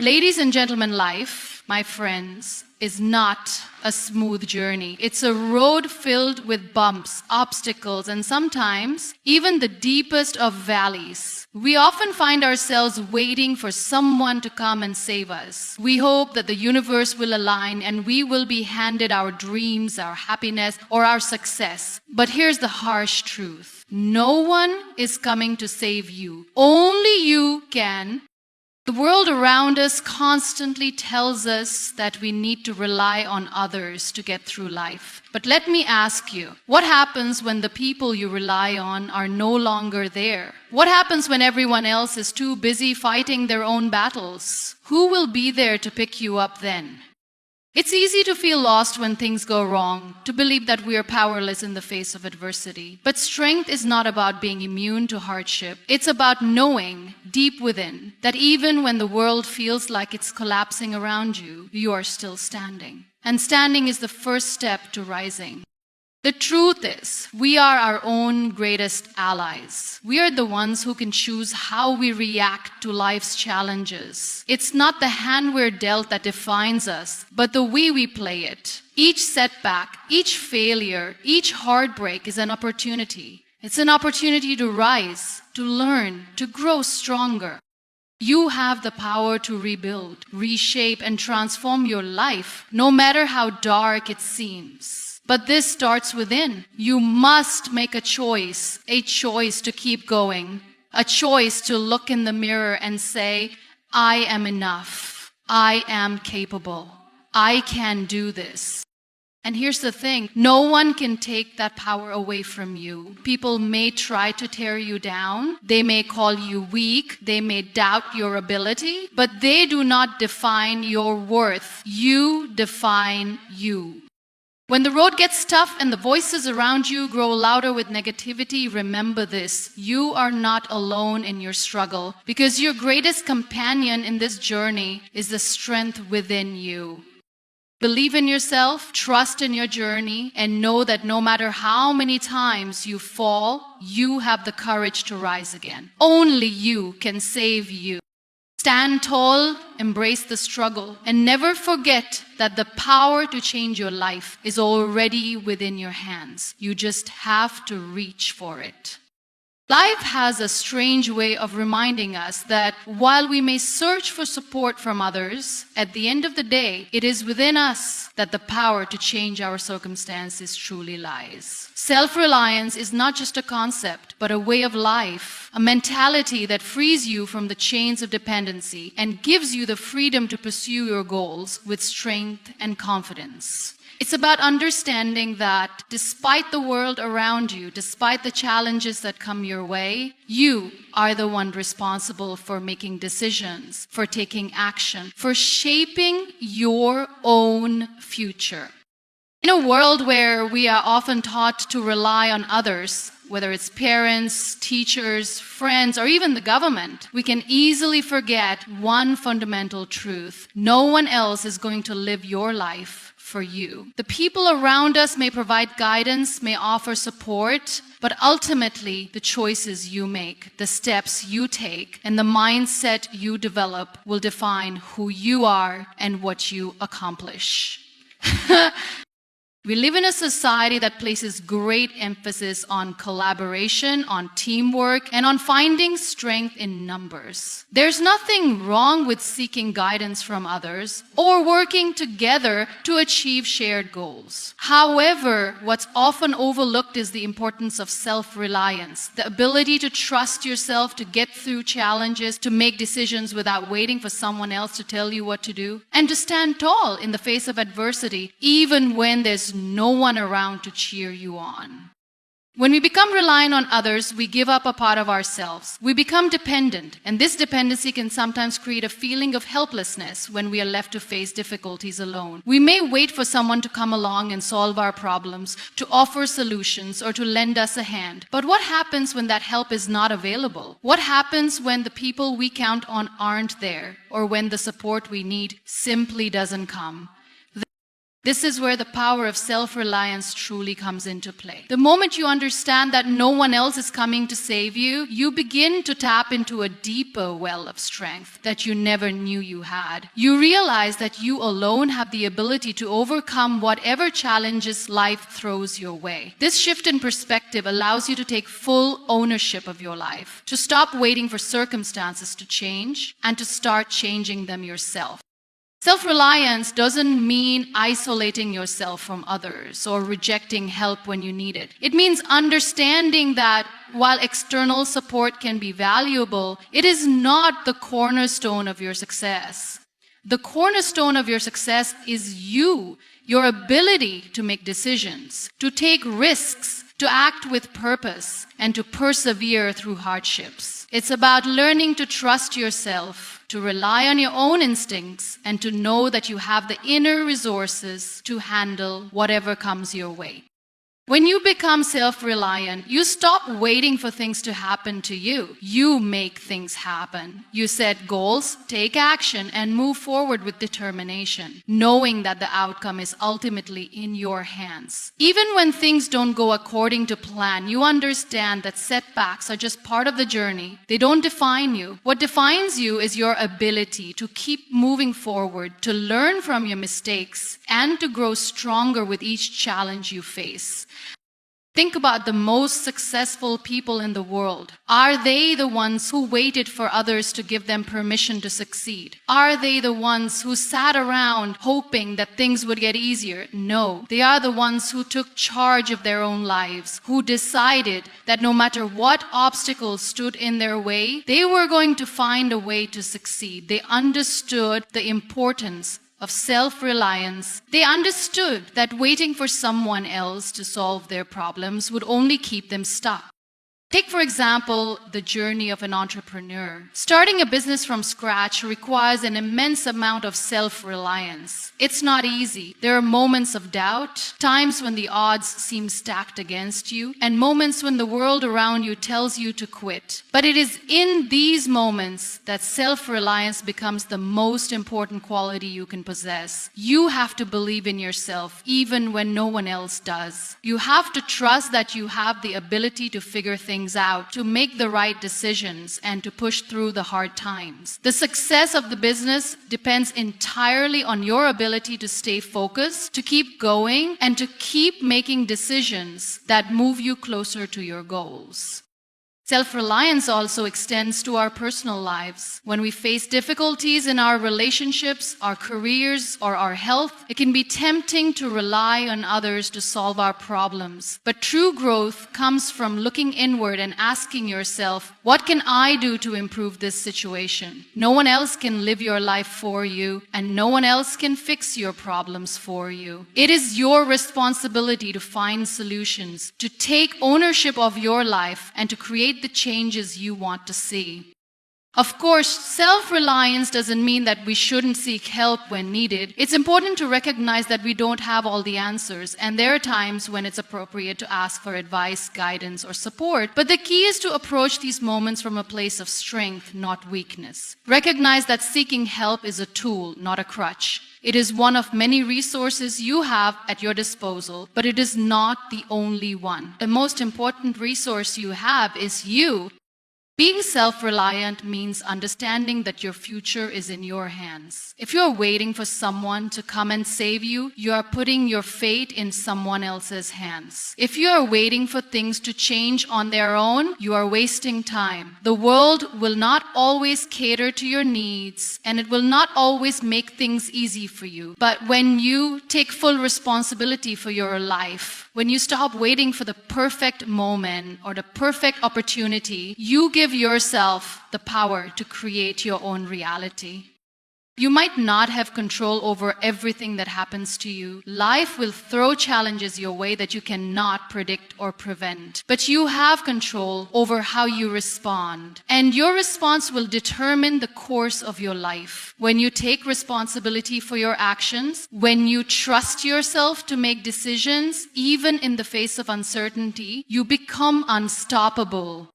Ladies and gentlemen, life, my friends, is not a smooth journey. It's a road filled with bumps, obstacles, and sometimes even the deepest of valleys. We often find ourselves waiting for someone to come and save us. We hope that the universe will align and we will be handed our dreams, our happiness, or our success. But here's the harsh truth. No one is coming to save you. Only you can. The world around us constantly tells us that we need to rely on others to get through life. But let me ask you, what happens when the people you rely on are no longer there? What happens when everyone else is too busy fighting their own battles? Who will be there to pick you up then? It's easy to feel lost when things go wrong, to believe that we are powerless in the face of adversity. But strength is not about being immune to hardship. It's about knowing deep within that even when the world feels like it's collapsing around you, you are still standing. And standing is the first step to rising. The truth is, we are our own greatest allies. We are the ones who can choose how we react to life's challenges. It's not the hand we're dealt that defines us, but the way we play it. Each setback, each failure, each heartbreak is an opportunity. It's an opportunity to rise, to learn, to grow stronger. You have the power to rebuild, reshape, and transform your life, no matter how dark it seems. But this starts within. You must make a choice to keep going, a choice to look in the mirror and say, I am enough, I am capable, I can do this. And here's the thing, no one can take that power away from you. People may try to tear you down, they may call you weak, they may doubt your ability, but they do not define your worth. You define you. When the road gets tough and the voices around you grow louder with negativity, remember this. You are not alone in your struggle because your greatest companion in this journey is the strength within you. Believe in yourself, trust in your journey, and know that no matter how many times you fall, you have the courage to rise again. Only you can save you. Stand tall, embrace the struggle, and never forget that the power to change your life is already within your hands. You just have to reach for it. Life has a strange way of reminding us that while we may search for support from others, at the end of the day, it is within us that the power to change our circumstances truly lies. Self-reliance is not just a concept, but a way of life, a mentality that frees you from the chains of dependency and gives you the freedom to pursue your goals with strength and confidence. It's about understanding that despite the world around you, despite the challenges that come your way, you are the one responsible for making decisions, for taking action, for shaping your own future. In a world where we are often taught to rely on others, whether it's parents, teachers, friends, or even the government, we can easily forget one fundamental truth. No one else is going to live your life for you. The people around us may provide guidance, may offer support, but ultimately the choices you make, the steps you take, and the mindset you develop will define who you are and what you accomplish. We live in a society that places great emphasis on collaboration, on teamwork, and on finding strength in numbers. There's nothing wrong with seeking guidance from others or working together to achieve shared goals. However, what's often overlooked is the importance of self-reliance, the ability to trust yourself to get through challenges, to make decisions without waiting for someone else to tell you what to do, and to stand tall in the face of adversity, even when there's no one around to cheer you on. When we become reliant on others, we give up a part of ourselves. We become dependent, and this dependency can sometimes create a feeling of helplessness when we are left to face difficulties alone. We may wait for someone to come along and solve our problems, to offer solutions, or to lend us a hand. But what happens when that help is not available? What happens when the people we count on aren't there, or when the support we need simply doesn't come? This is where the power of self-reliance truly comes into play. The moment you understand that no one else is coming to save you, you begin to tap into a deeper well of strength that you never knew you had. You realize that you alone have the ability to overcome whatever challenges life throws your way. This shift in perspective allows you to take full ownership of your life, to stop waiting for circumstances to change, and to start changing them yourself. Self-reliance doesn't mean isolating yourself from others or rejecting help when you need it. It means understanding that while external support can be valuable, it is not the cornerstone of your success. The cornerstone of your success is you, your ability to make decisions, to take risks, to act with purpose, and to persevere through hardships. It's about learning to trust yourself, to rely on your own instincts, and to know that you have the inner resources to handle whatever comes your way. When you become self-reliant, you stop waiting for things to happen to you. You make things happen. You set goals, take action, and move forward with determination, knowing that the outcome is ultimately in your hands. Even when things don't go according to plan, you understand that setbacks are just part of the journey. They don't define you. What defines you is your ability to keep moving forward, to learn from your mistakes, and to grow stronger with each challenge you face. Think about the most successful people in the world. Are they the ones who waited for others to give them permission to succeed? Are they the ones who sat around hoping that things would get easier? No. They are the ones who took charge of their own lives, who decided that no matter what obstacles stood in their way, they were going to find a way to succeed. They understood the importance of self-reliance. They understood that waiting for someone else to solve their problems would only keep them stuck. Take, for example, the journey of an entrepreneur. Starting a business from scratch requires an immense amount of self-reliance. It's not easy. There are moments of doubt, times when the odds seem stacked against you, and moments when the world around you tells you to quit. But it is in these moments that self-reliance becomes the most important quality you can possess. You have to believe in yourself, even when no one else does. You have to trust that you have the ability to figure things out, to make the right decisions, and to push through the hard times. The success of the business depends entirely on your ability to stay focused, to keep going, and to keep making decisions that move you closer to your goals. Self-reliance also extends to our personal lives. When we face difficulties in our relationships, our careers, or our health, it can be tempting to rely on others to solve our problems. But true growth comes from looking inward and asking yourself, what can I do to improve this situation? No one else can live your life for you, and no one else can fix your problems for you. It is your responsibility to find solutions, to take ownership of your life, and to create the changes you want to see. Of course, self-reliance doesn't mean that we shouldn't seek help when needed. It's important to recognize that we don't have all the answers, and there are times when it's appropriate to ask for advice, guidance, or support. But the key is to approach these moments from a place of strength, not weakness. Recognize that seeking help is a tool, not a crutch. It is one of many resources you have at your disposal, but it is not the only one. The most important resource you have is you. Being self-reliant means understanding that your future is in your hands. If you're waiting for someone to come and save you, you are putting your fate in someone else's hands. If you are waiting for things to change on their own, you are wasting time. The world will not always cater to your needs, and it will not always make things easy for you. But when you take full responsibility for your life, when you stop waiting for the perfect moment or the perfect opportunity, you give yourself the power to create your own reality. You might not have control over everything that happens to you. Life will throw challenges your way that you cannot predict or prevent. But you have control over how you respond. And your response will determine the course of your life. When you take responsibility for your actions, when you trust yourself to make decisions, even in the face of uncertainty, you become unstoppable.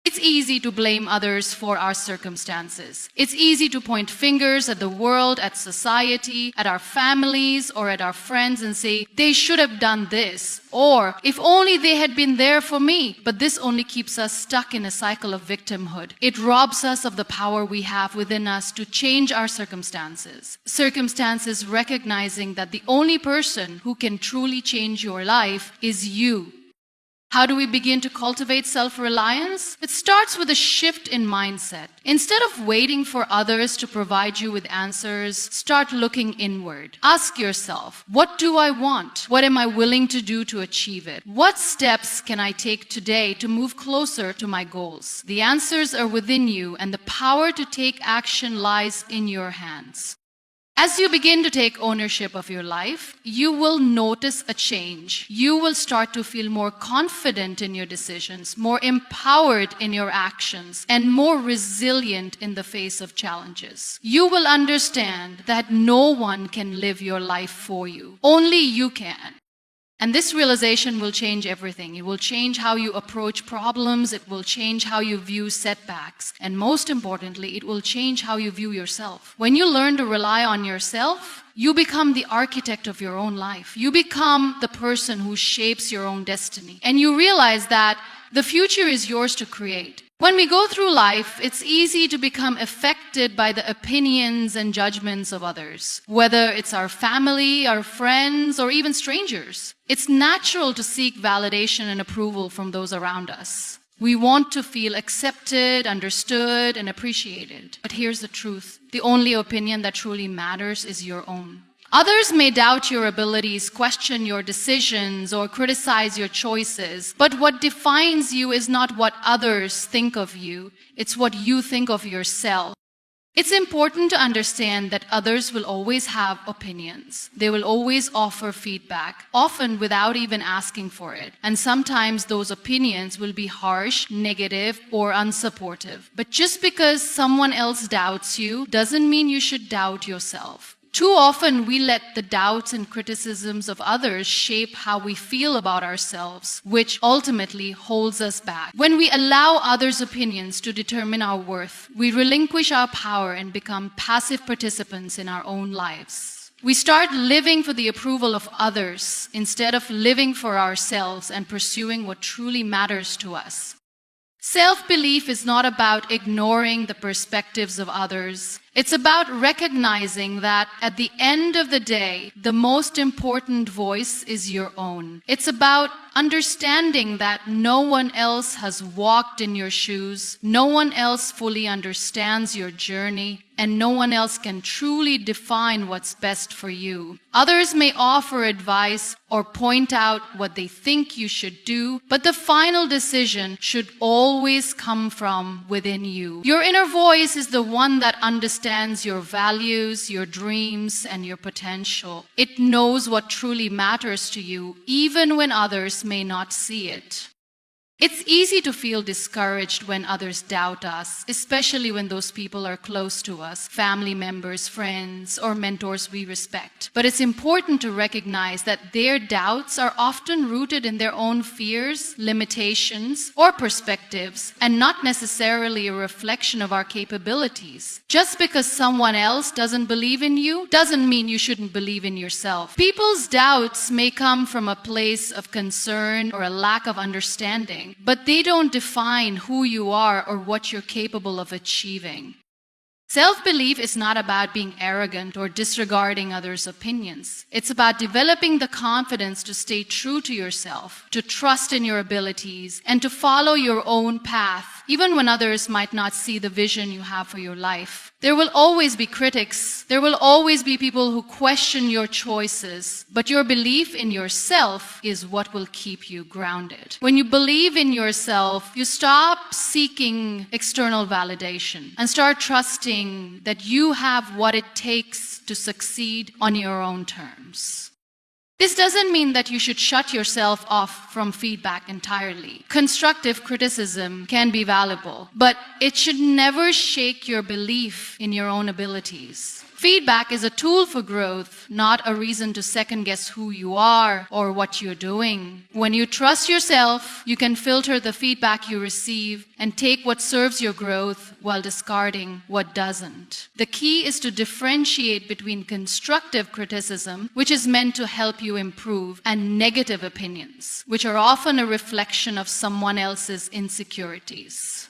It's easy to blame others for our circumstances. It's easy to point fingers at the world, at society, at our families, or at our friends and say, they should have done this, or if only they had been there for me. But this only keeps us stuck in a cycle of victimhood. It robs us of the power we have within us to change our circumstances. Circumstances recognizing that the only person who can truly change your life is you. How do we begin to cultivate self-reliance? It starts with a shift in mindset. Instead of waiting for others to provide you with answers, start looking inward. Ask yourself, what do I want? What am I willing to do to achieve it? What steps can I take today to move closer to my goals? The answers are within you, and the power to take action lies in your hands. As you begin to take ownership of your life, you will notice a change. You will start to feel more confident in your decisions, more empowered in your actions, and more resilient in the face of challenges. You will understand that no one can live your life for you. Only you can. And this realization will change everything. It will change how you approach problems. It will change how you view setbacks. And most importantly, it will change how you view yourself. When you learn to rely on yourself, you become the architect of your own life. You become the person who shapes your own destiny. And you realize that the future is yours to create. When we go through life, it's easy to become affected by the opinions and judgments of others, whether it's our family, our friends, or even strangers. It's natural to seek validation and approval from those around us. We want to feel accepted, understood, and appreciated. But here's the truth. The only opinion that truly matters is your own. Others may doubt your abilities, question your decisions, or criticize your choices. But what defines you is not what others think of you. It's what you think of yourself. It's important to understand that others will always have opinions. They will always offer feedback, often without even asking for it. And sometimes those opinions will be harsh, negative, or unsupportive. But just because someone else doubts you doesn't mean you should doubt yourself. Too often we let the doubts and criticisms of others shape how we feel about ourselves, which ultimately holds us back. When we allow others' opinions to determine our worth, we relinquish our power and become passive participants in our own lives. We start living for the approval of others instead of living for ourselves and pursuing what truly matters to us. Self-belief is not about ignoring the perspectives of others. It's about recognizing that at the end of the day, the most important voice is your own. It's about understanding that no one else has walked in your shoes, no one else fully understands your journey, and no one else can truly define what's best for you. Others may offer advice or point out what they think you should do, but the final decision should always come from within you. Your inner voice is the one that understands your values, your dreams, and your potential. It knows what truly matters to you, even when others may not see it. It's easy to feel discouraged when others doubt us, especially when those people are close to us, family members, friends, or mentors we respect. But it's important to recognize that their doubts are often rooted in their own fears, limitations, or perspectives, and not necessarily a reflection of our capabilities. Just because someone else doesn't believe in you doesn't mean you shouldn't believe in yourself. People's doubts may come from a place of concern or a lack of understanding, but they don't define who you are or what you're capable of achieving. Self-belief is not about being arrogant or disregarding others' opinions. It's about developing the confidence to stay true to yourself, to trust in your abilities, and to follow your own path, even when others might not see the vision you have for your life. There will always be critics. There will always be people who question your choices, but your belief in yourself is what will keep you grounded. When you believe in yourself, you stop seeking external validation and start trusting that you have what it takes to succeed on your own terms. This doesn't mean that you should shut yourself off from feedback entirely. Constructive criticism can be valuable, but it should never shake your belief in your own abilities. Feedback is a tool for growth, not a reason to second-guess who you are or what you're doing. When you trust yourself, you can filter the feedback you receive and take what serves your growth while discarding what doesn't. The key is to differentiate between constructive criticism, which is meant to help you improve, and negative opinions, which are often a reflection of someone else's insecurities.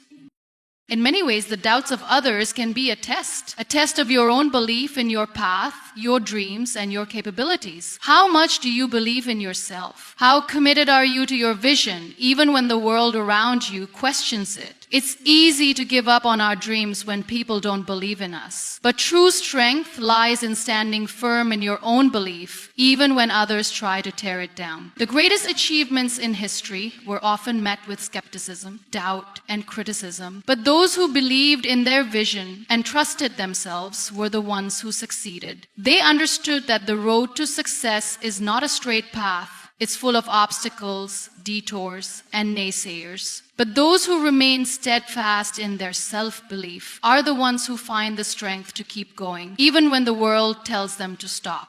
In many ways, the doubts of others can be a test of your own belief in your path, your dreams, and your capabilities. How much do you believe in yourself? How committed are you to your vision, even when the world around you questions it? It's easy to give up on our dreams when people don't believe in us. But true strength lies in standing firm in your own belief, even when others try to tear it down. The greatest achievements in history were often met with skepticism, doubt, and criticism. But those who believed in their vision and trusted themselves were the ones who succeeded. They understood that the road to success is not a straight path. It's full of obstacles, detours, and naysayers. But those who remain steadfast in their self-belief are the ones who find the strength to keep going, even when the world tells them to stop.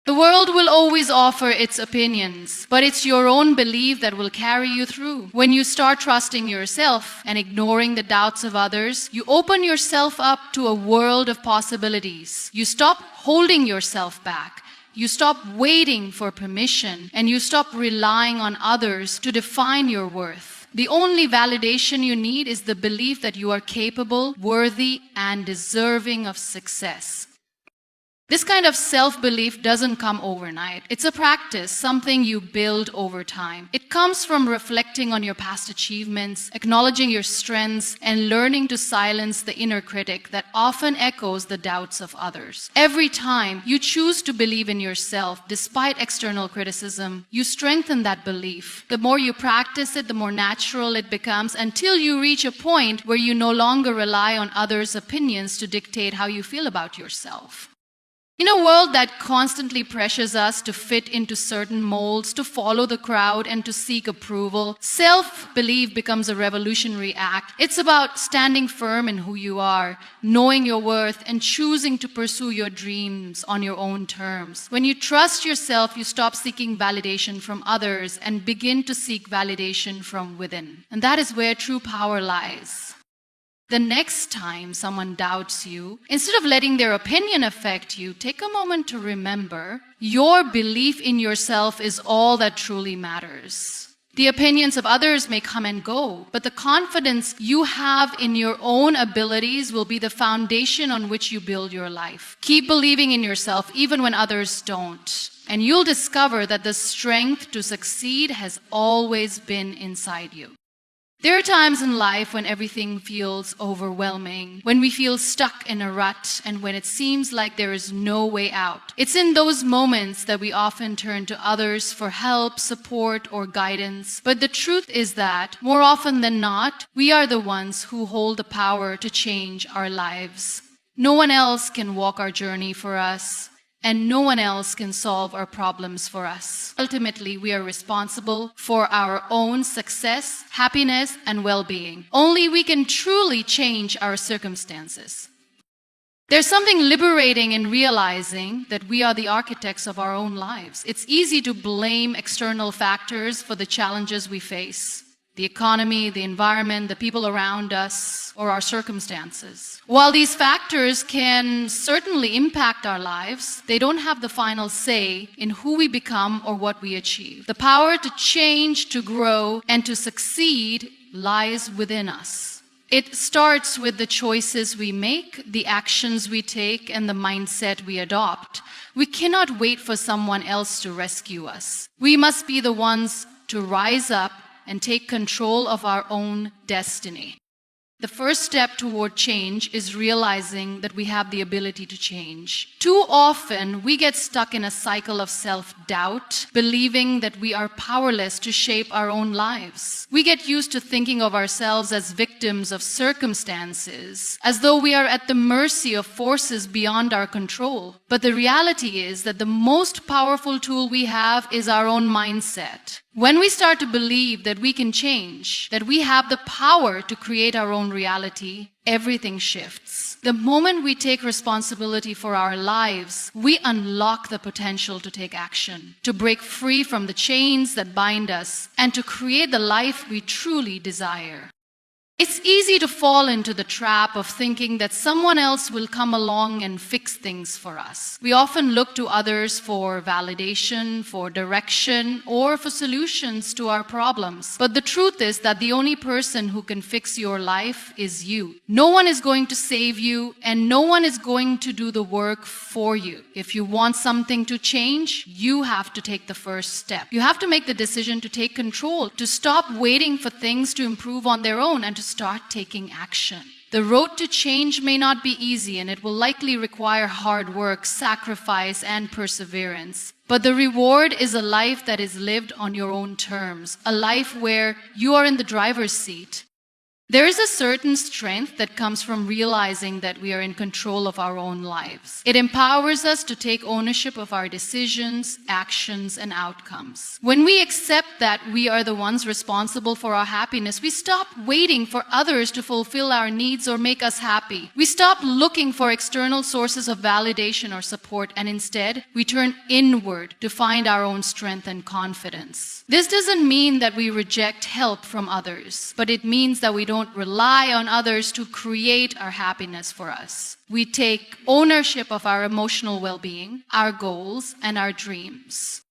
The world will always offer its opinions, but it's your own belief that will carry you through. When you start trusting yourself and ignoring the doubts of others, you open yourself up to a world of possibilities. You stop holding yourself back. You stop waiting for permission, and you stop relying on others to define your worth. The only validation you need is the belief that you are capable, worthy, and deserving of success. This kind of self-belief doesn't come overnight. It's a practice, something you build over time. It comes from reflecting on your past achievements, acknowledging your strengths, and learning to silence the inner critic that often echoes the doubts of others. Every time you choose to believe in yourself, despite external criticism, you strengthen that belief. The more you practice it, the more natural it becomes, until you reach a point where you no longer rely on others' opinions to dictate how you feel about yourself. In a world that constantly pressures us to fit into certain molds, to follow the crowd, and to seek approval, self-belief becomes a revolutionary act. It's about standing firm in who you are, knowing your worth, and choosing to pursue your dreams on your own terms. When you trust yourself, you stop seeking validation from others and begin to seek validation from within. And that is where true power lies. The next time someone doubts you, instead of letting their opinion affect you, take a moment to remember your belief in yourself is all that truly matters. The opinions of others may come and go, but the confidence you have in your own abilities will be the foundation on which you build your life. Keep believing in yourself even when others don't, and you'll discover that the strength to succeed has always been inside you. There are times in life when everything feels overwhelming, when we feel stuck in a rut, and when it seems like there is no way out. It's in those moments that we often turn to others for help, support, or guidance. But the truth is that, more often than not, we are the ones who hold the power to change our lives. No one else can walk our journey for us, and no one else can solve our problems for us. Ultimately, we are responsible for our own success, happiness, and well-being. Only we can truly change our circumstances. There's something liberating in realizing that we are the architects of our own lives. It's easy to blame external factors for the challenges we face. The economy, the environment, the people around us, or our circumstances. While these factors can certainly impact our lives, they don't have the final say in who we become or what we achieve. The power to change, to grow, and to succeed lies within us. It starts with the choices we make, the actions we take, and the mindset we adopt. We cannot wait for someone else to rescue us. We must be the ones to rise up and take control of our own destiny. The first step toward change is realizing that we have the ability to change. Too often, we get stuck in a cycle of self-doubt, believing that we are powerless to shape our own lives. We get used to thinking of ourselves as victims of circumstances, as though we are at the mercy of forces beyond our control. But the reality is that the most powerful tool we have is our own mindset. When we start to believe that we can change, that we have the power to create our own reality, everything shifts. The moment we take responsibility for our lives, we unlock the potential to take action, to break free from the chains that bind us, and to create the life we truly desire. It's easy to fall into the trap of thinking that someone else will come along and fix things for us. We often look to others for validation, for direction, or for solutions to our problems. But the truth is that the only person who can fix your life is you. No one is going to save you, and no one is going to do the work for you. If you want something to change, you have to take the first step. You have to make the decision to take control, to stop waiting for things to improve on their own, and to start taking action. The road to change may not be easy, and it will likely require hard work, sacrifice, and perseverance. But the reward is a life that is lived on your own terms, a life where you are in the driver's seat. There is a certain strength that comes from realizing that we are in control of our own lives. It empowers us to take ownership of our decisions, actions, and outcomes. When we accept that we are the ones responsible for our happiness, we stop waiting for others to fulfill our needs or make us happy. We stop looking for external sources of validation or support, and instead, we turn inward to find our own strength and confidence. This doesn't mean that we reject help from others, but it means that we don't rely on others to create our happiness for us. We take ownership of our emotional well-being, our goals, and our dreams.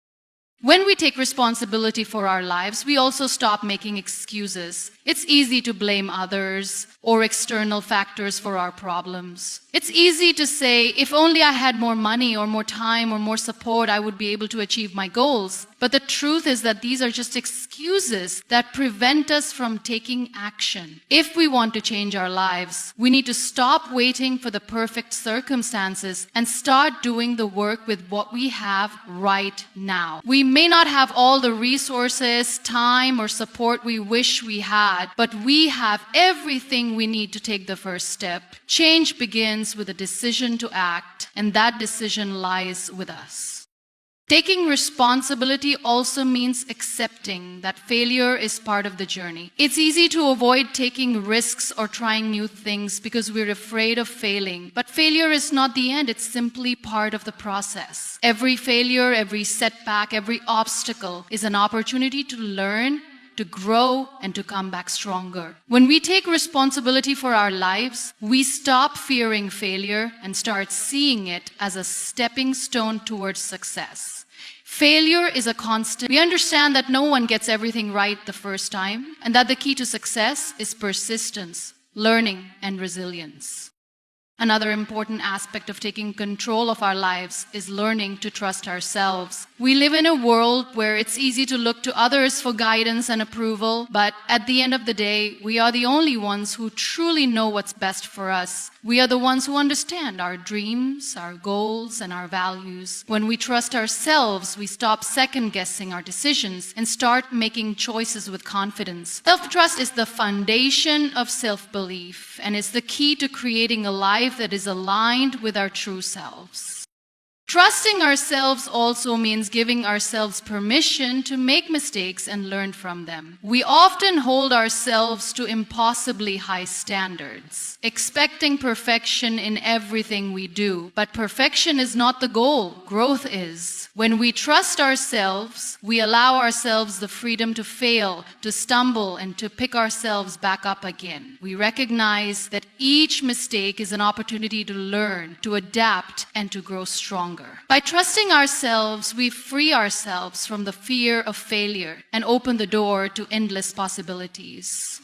When we take responsibility for our lives, we also stop making excuses. It's easy to blame others or external factors for our problems. It's easy to say, if only I had more money or more time or more support, I would be able to achieve my goals. But the truth is that these are just excuses that prevent us from taking action. If we want to change our lives, we need to stop waiting for the perfect circumstances and start doing the work with what we have right now. We may not have all the resources, time, or support we wish we had, but we have everything we need to take the first step. Change begins with a decision to act, and that decision lies with us. Taking responsibility also means accepting that failure is part of the journey. It's easy to avoid taking risks or trying new things because we're afraid of failing. But failure is not the end, it's simply part of the process. Every failure, every setback, every obstacle is an opportunity to learn, to grow, and to come back stronger. When we take responsibility for our lives, we stop fearing failure and start seeing it as a stepping stone towards success. Failure is a constant. We understand that no one gets everything right the first time, and that the key to success is persistence, learning, and resilience. Another important aspect of taking control of our lives is learning to trust ourselves. We live in a world where it's easy to look to others for guidance and approval, but at the end of the day, we are the only ones who truly know what's best for us. We are the ones who understand our dreams, our goals, and our values. When we trust ourselves, we stop second-guessing our decisions and start making choices with confidence. Self-trust is the foundation of self-belief and is the key to creating a life that is aligned with our true selves. Trusting ourselves also means giving ourselves permission to make mistakes and learn from them. We often hold ourselves to impossibly high standards, expecting perfection in everything we do. But perfection is not the goal, growth is. When we trust ourselves, we allow ourselves the freedom to fail, to stumble, and to pick ourselves back up again. We recognize that each mistake is an opportunity to learn, to adapt, and to grow stronger. By trusting ourselves, we free ourselves from the fear of failure and open the door to endless possibilities.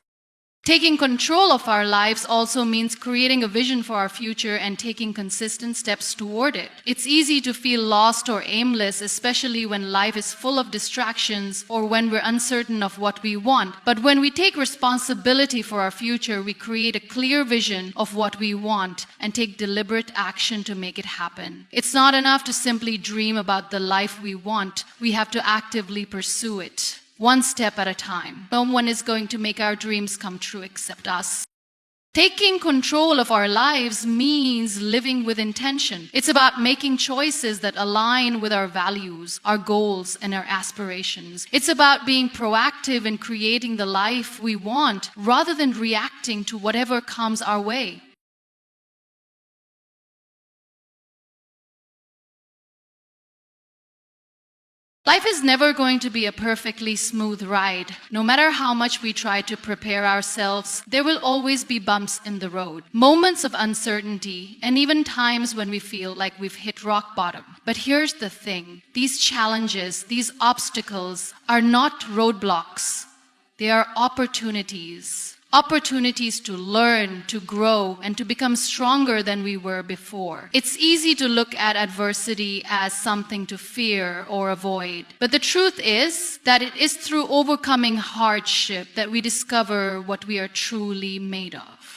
Taking control of our lives also means creating a vision for our future and taking consistent steps toward it. It's easy to feel lost or aimless, especially when life is full of distractions or when we're uncertain of what we want. But when we take responsibility for our future, we create a clear vision of what we want and take deliberate action to make it happen. It's not enough to simply dream about the life we want. We have to actively pursue it, one step at a time. No one is going to make our dreams come true except us. Taking control of our lives means living with intention. It's about making choices that align with our values, our goals, and our aspirations. It's about being proactive in creating the life we want rather than reacting to whatever comes our way. Life is never going to be a perfectly smooth ride. No matter how much we try to prepare ourselves, there will always be bumps in the road, moments of uncertainty, and even times when we feel like we've hit rock bottom. But here's the thing. These challenges, these obstacles are not roadblocks. They are opportunities. Opportunities to learn, to grow, and to become stronger than we were before. It's easy to look at adversity as something to fear or avoid. But the truth is that it is through overcoming hardship that we discover what we are truly made of.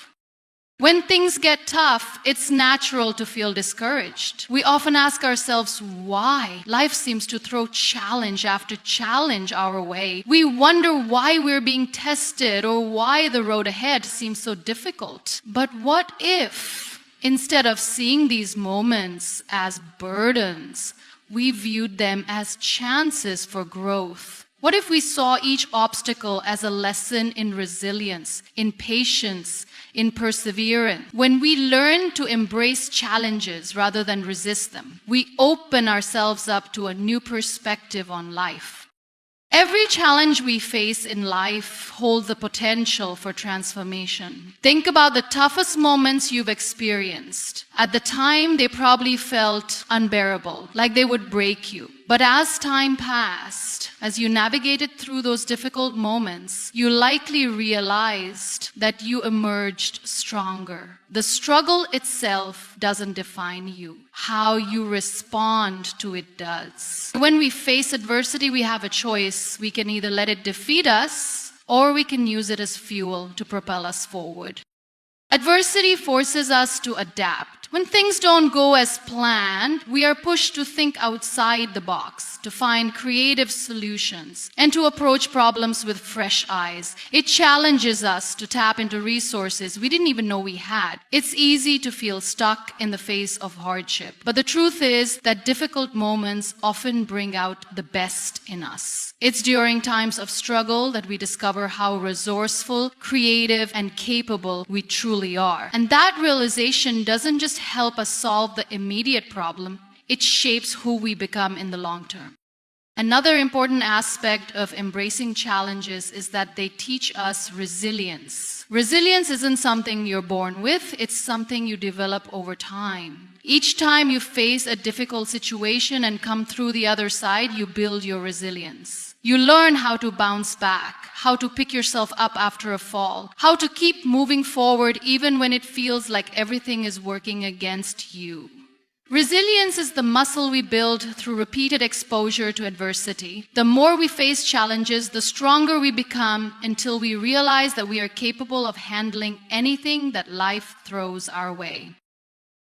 When things get tough, it's natural to feel discouraged. We often ask ourselves why. Life seems to throw challenge after challenge our way. We wonder why we're being tested or why the road ahead seems so difficult. But what if, instead of seeing these moments as burdens, we viewed them as chances for growth? What if we saw each obstacle as a lesson in resilience, in patience, in perseverance? When we learn to embrace challenges rather than resist them, we open ourselves up to a new perspective on life. Every challenge we face in life holds the potential for transformation. Think about the toughest moments you've experienced. At the time, they probably felt unbearable, like they would break you. But as time passed, as you navigated through those difficult moments, you likely realized that you emerged stronger. The struggle itself doesn't define you. How you respond to it does. When we face adversity, we have a choice. We can either let it defeat us, or we can use it as fuel to propel us forward. Adversity forces us to adapt. When things don't go as planned, we are pushed to think outside the box, to find creative solutions, and to approach problems with fresh eyes. It challenges us to tap into resources we didn't even know we had. It's easy to feel stuck in the face of hardship. But the truth is that difficult moments often bring out the best in us. It's during times of struggle that we discover how resourceful, creative, and capable we truly are. And that realization doesn't just help us solve the immediate problem, it shapes who we become in the long term. Another important aspect of embracing challenges is that they teach us resilience. Resilience isn't something you're born with, it's something you develop over time. Each time you face a difficult situation and come through the other side, you build your resilience. You learn how to bounce back, how to pick yourself up after a fall, how to keep moving forward even when it feels like everything is working against you. Resilience is the muscle we build through repeated exposure to adversity. The more we face challenges, the stronger we become until we realize that we are capable of handling anything that life throws our way.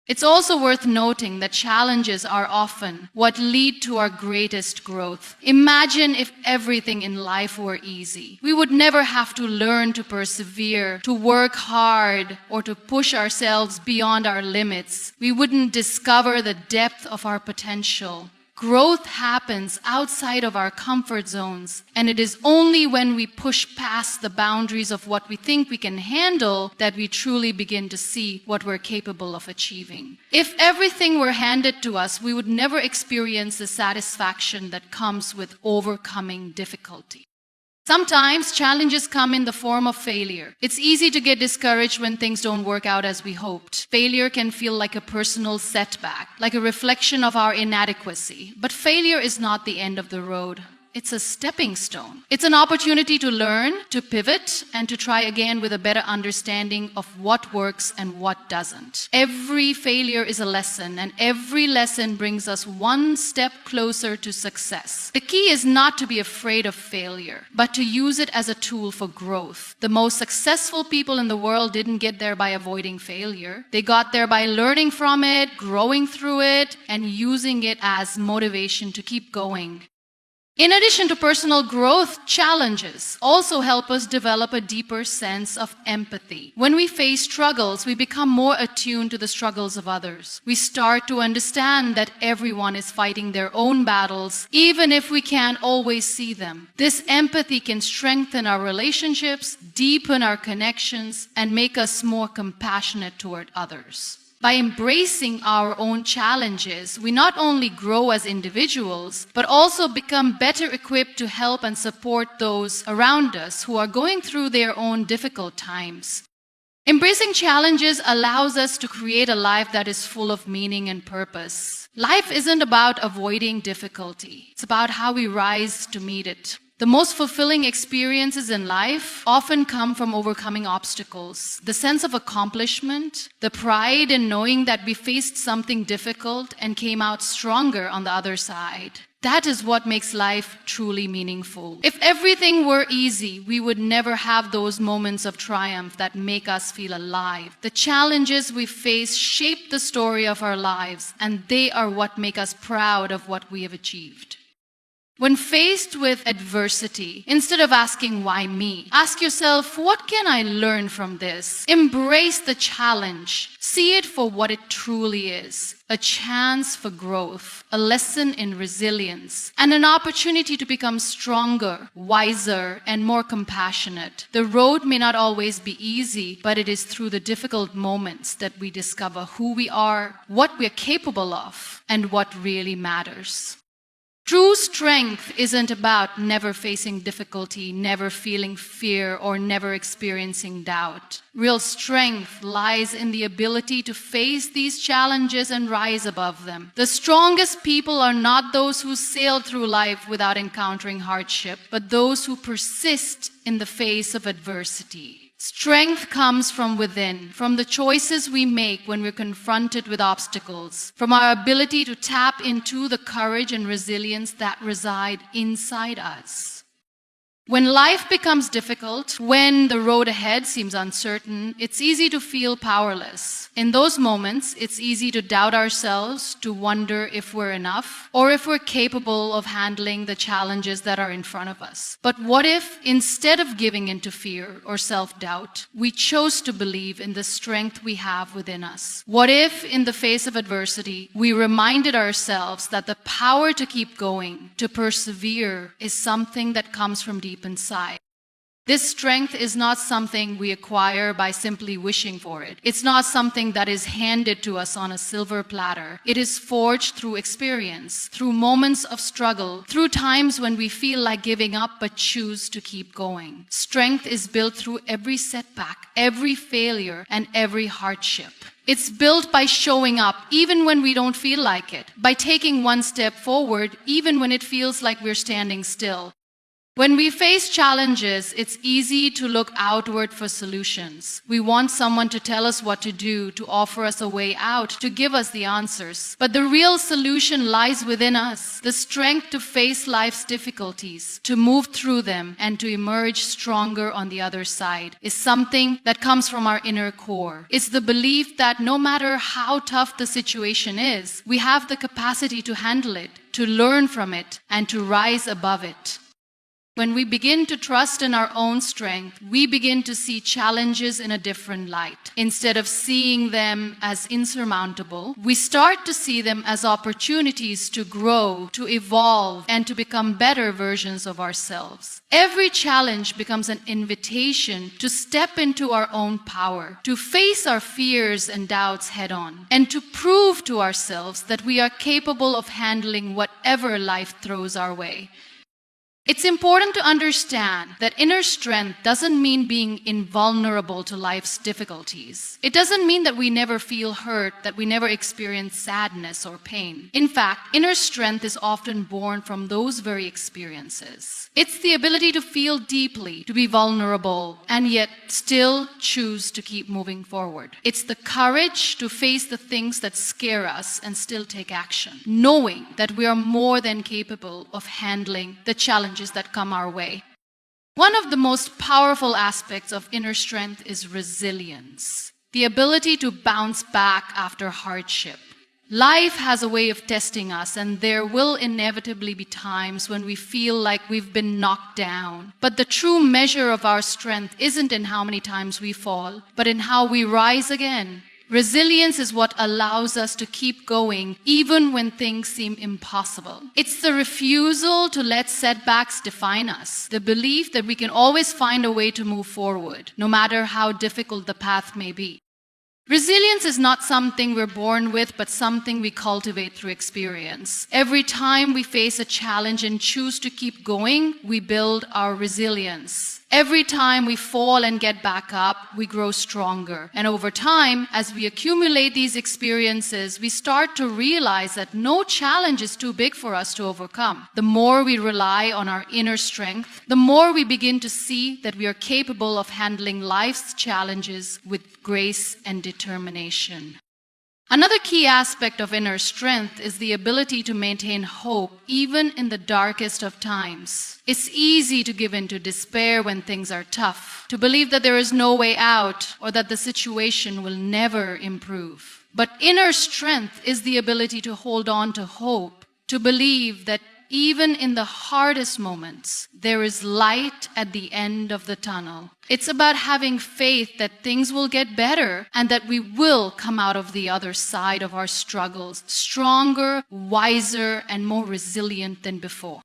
It's also worth noting that challenges are often what lead to our greatest growth. Imagine if everything in life were easy. We would never have to learn to persevere, to work hard, or to push ourselves beyond our limits. We wouldn't discover the depth of our potential. Growth happens outside of our comfort zones, and it is only when we push past the boundaries of what we think we can handle that we truly begin to see what we're capable of achieving. If everything were handed to us, we would never experience the satisfaction that comes with overcoming difficulty. Sometimes challenges come in the form of failure. It's easy to get discouraged when things don't work out as we hoped. Failure can feel like a personal setback, like a reflection of our inadequacy. But failure is not the end of the road. It's a stepping stone. It's an opportunity to learn, to pivot, and to try again with a better understanding of what works and what doesn't. Every failure is a lesson, and every lesson brings us one step closer to success. The key is not to be afraid of failure, but to use it as a tool for growth. The most successful people in the world didn't get there by avoiding failure. They got there by learning from it, growing through it, and using it as motivation to keep going. In addition to personal growth, challenges also help us develop a deeper sense of empathy. When we face struggles, we become more attuned to the struggles of others. We start to understand that everyone is fighting their own battles, even if we can't always see them. This empathy can strengthen our relationships, deepen our connections, and make us more compassionate toward others. By embracing our own challenges, we not only grow as individuals, but also become better equipped to help and support those around us who are going through their own difficult times. Embracing challenges allows us to create a life that is full of meaning and purpose. Life isn't about avoiding difficulty. It's about how we rise to meet it. The most fulfilling experiences in life often come from overcoming obstacles. The sense of accomplishment, the pride in knowing that we faced something difficult and came out stronger on the other side. That is what makes life truly meaningful. If everything were easy, we would never have those moments of triumph that make us feel alive. The challenges we face shape the story of our lives, and they are what make us proud of what we have achieved. When faced with adversity, instead of asking, why me? Ask yourself, what can I learn from this? Embrace the challenge. See it for what it truly is. A chance for growth, a lesson in resilience, and an opportunity to become stronger, wiser, and more compassionate. The road may not always be easy, but it is through the difficult moments that we discover who we are, what we are capable of, and what really matters. True strength isn't about never facing difficulty, never feeling fear, or never experiencing doubt. Real strength lies in the ability to face these challenges and rise above them. The strongest people are not those who sail through life without encountering hardship, but those who persist in the face of adversity. Strength comes from within, from the choices we make when we're confronted with obstacles, from our ability to tap into the courage and resilience that reside inside us. When life becomes difficult, when the road ahead seems uncertain, it's easy to feel powerless. In those moments, it's easy to doubt ourselves, to wonder if we're enough, or if we're capable of handling the challenges that are in front of us. But what if, instead of giving into fear or self-doubt, we chose to believe in the strength we have within us? What if, in the face of adversity, we reminded ourselves that the power to keep going, to persevere, is something that comes from deep inside? This strength is not something we acquire by simply wishing for it. It's not something that is handed to us on a silver platter. It is forged through experience, through moments of struggle, through times when we feel like giving up but choose to keep going. Strength is built through every setback, every failure, and every hardship. It's built by showing up even when we don't feel like it, by taking one step forward even when it feels like we're standing still. When we face challenges, it's easy to look outward for solutions. We want someone to tell us what to do, to offer us a way out, to give us the answers. But the real solution lies within us. The strength to face life's difficulties, to move through them, and to emerge stronger on the other side is something that comes from our inner core. It's the belief that no matter how tough the situation is, we have the capacity to handle it, to learn from it, and to rise above it. When we begin to trust in our own strength, we begin to see challenges in a different light. Instead of seeing them as insurmountable, we start to see them as opportunities to grow, to evolve, and to become better versions of ourselves. Every challenge becomes an invitation to step into our own power, to face our fears and doubts head on, and to prove to ourselves that we are capable of handling whatever life throws our way. It's important to understand that inner strength doesn't mean being invulnerable to life's difficulties. It doesn't mean that we never feel hurt, that we never experience sadness or pain. In fact, inner strength is often born from those very experiences. It's the ability to feel deeply, to be vulnerable, and yet still choose to keep moving forward. It's the courage to face the things that scare us and still take action, knowing that we are more than capable of handling the challenges that come our way. One of the most powerful aspects of inner strength is resilience, the ability to bounce back after hardship. Life has a way of testing us, and there will inevitably be times when we feel like we've been knocked down. But the true measure of our strength isn't in how many times we fall, but in how we rise again. Resilience is what allows us to keep going even when things seem impossible. It's the refusal to let setbacks define us, the belief that we can always find a way to move forward, no matter how difficult the path may be. Resilience is not something we're born with, but something we cultivate through experience. Every time we face a challenge and choose to keep going, we build our resilience. Every time we fall and get back up, we grow stronger. And over time, as we accumulate these experiences, we start to realize that no challenge is too big for us to overcome. The more we rely on our inner strength, the more we begin to see that we are capable of handling life's challenges with grace and determination. Another key aspect of inner strength is the ability to maintain hope even in the darkest of times. It's easy to give in to despair when things are tough, to believe that there is no way out or that the situation will never improve. But inner strength is the ability to hold on to hope, to believe that even in the hardest moments, there is light at the end of the tunnel. It's about having faith that things will get better and that we will come out of the other side of our struggles stronger, wiser, and more resilient than before.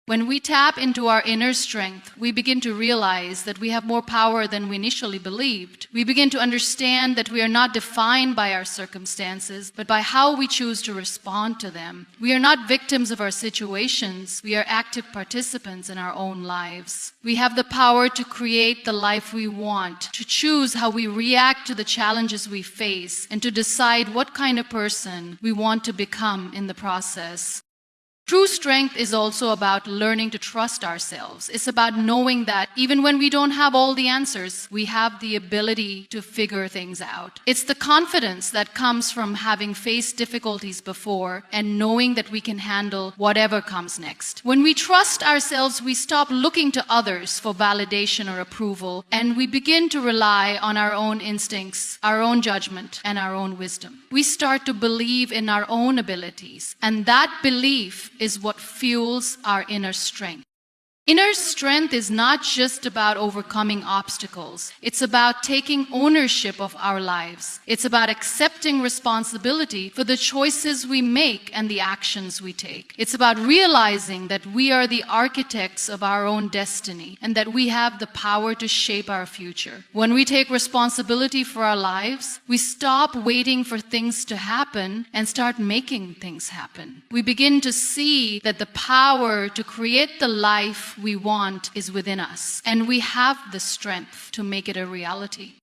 When we tap into our inner strength, we begin to realize that we have more power than we initially believed. We begin to understand that we are not defined by our circumstances, but by how we choose to respond to them. We are not victims of our situations. We are active participants in our own lives. We have the power to create the life we want, to choose how we react to the challenges we face, and to decide what kind of person we want to become in the process. True strength is also about learning to trust ourselves. It's about knowing that even when we don't have all the answers, we have the ability to figure things out. It's the confidence that comes from having faced difficulties before and knowing that we can handle whatever comes next. When we trust ourselves, we stop looking to others for validation or approval, and we begin to rely on our own instincts, our own judgment, and our own wisdom. We start to believe in our own abilities, and that belief is what fuels our inner strength. Inner strength is not just about overcoming obstacles. It's about taking ownership of our lives. It's about accepting responsibility for the choices we make and the actions we take. It's about realizing that we are the architects of our own destiny and that we have the power to shape our future. When we take responsibility for our lives, we stop waiting for things to happen and start making things happen. We begin to see that the power to create the life we want is within us, and we have the strength to make it a reality.